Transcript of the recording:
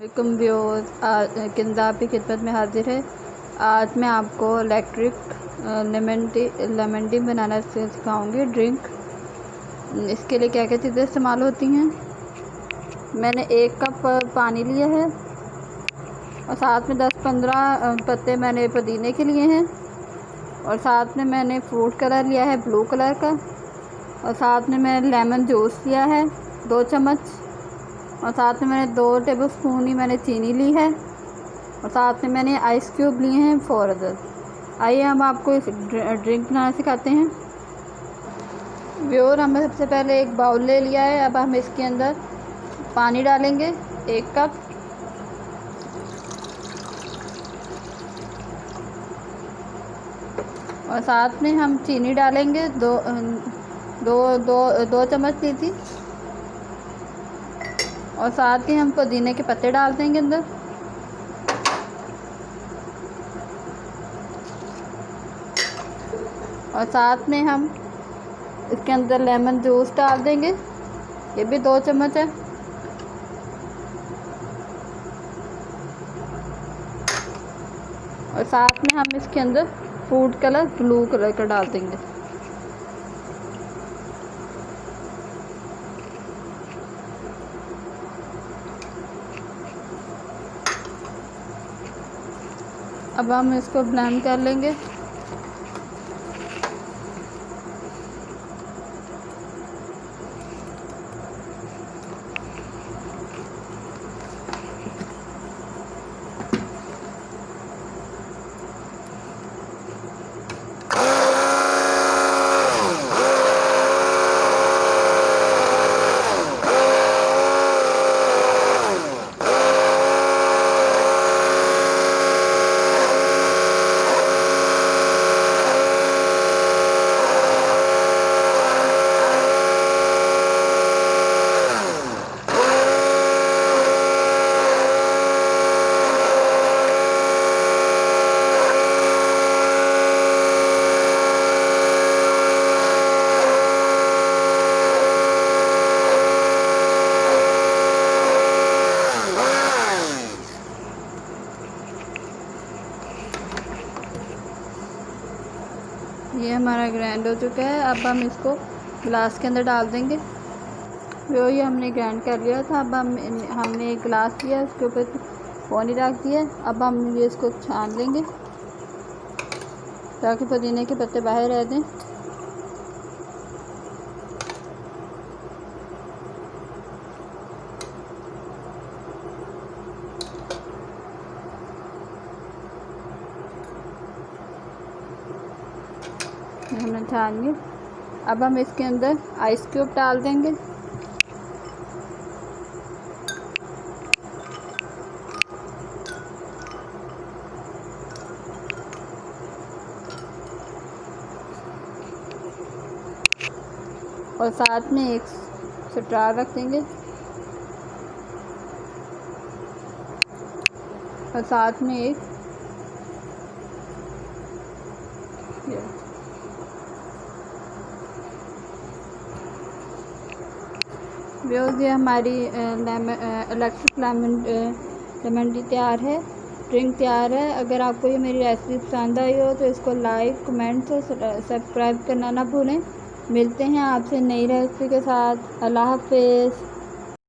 Welcome viewers, Kinza आपकी खिदमत में हाजिर है। आज मैं आपको इलेक्ट्रिक लेमन टी बनाना सिखाऊंगी ड्रिंक। इसके लिए क्या क्या चीज़ें इस्तेमाल होती हैं। मैंने 1 कप पानी लिया है और साथ में 10-15 पत्ते मैंने पुदीने के लिए हैं, और साथ में मैंने फ्रूट कलर लिया है ब्लू कलर का, और साथ में मैंने लेमन जूस लिया है 2 चम्मच, और साथ में मैंने 2 टेबलस्पून ही मैंने चीनी ली है, और साथ में मैंने आइस क्यूब लिए हैं 4 अदर। आइए हम आपको इस ड्रिंक बनाना सिखाते हैं। व्यूअर, हमने सबसे पहले एक बाउल ले लिया है। अब हम इसके अंदर पानी डालेंगे 1 कप, और साथ में हम चीनी डालेंगे दो चम्मच ली थी, और साथ ही हम पुदीने के पत्ते डाल देंगे अंदर, और साथ में हम इसके अंदर लेमन जूस डाल देंगे, ये भी 2 चम्मच है, और साथ में हम इसके अंदर फूड कलर ब्लू कलर का डाल देंगे। अब हम इसको ब्लेंड कर लेंगे। ये हमारा ग्राइंड हो चुका है। अब हम इसको गिलास के अंदर डाल देंगे। वो ये हमने ग्राइंड कर लिया था। अब हमने एक गिलास लिया, उसके ऊपर पानी रख दिया। अब हम ये इसको छान लेंगे ताकि पुदीने के पत्ते बाहर रह दें। हमने छान लिया। अब हम इसके अंदर आइस क्यूब डाल देंगे, और साथ में एक स्ट्रॉ रख देंगे, और साथ में एक ये हमारी इलेक्ट्रिक लेमन टी तैयार है, ड्रिंक तैयार है। अगर आपको ये मेरी रेसिपी पसंद आई हो तो इसको लाइक, कमेंट और सब्सक्राइब करना ना भूलें। मिलते हैं आपसे नई रेसिपी के साथ। अल्लाह हाफिज़।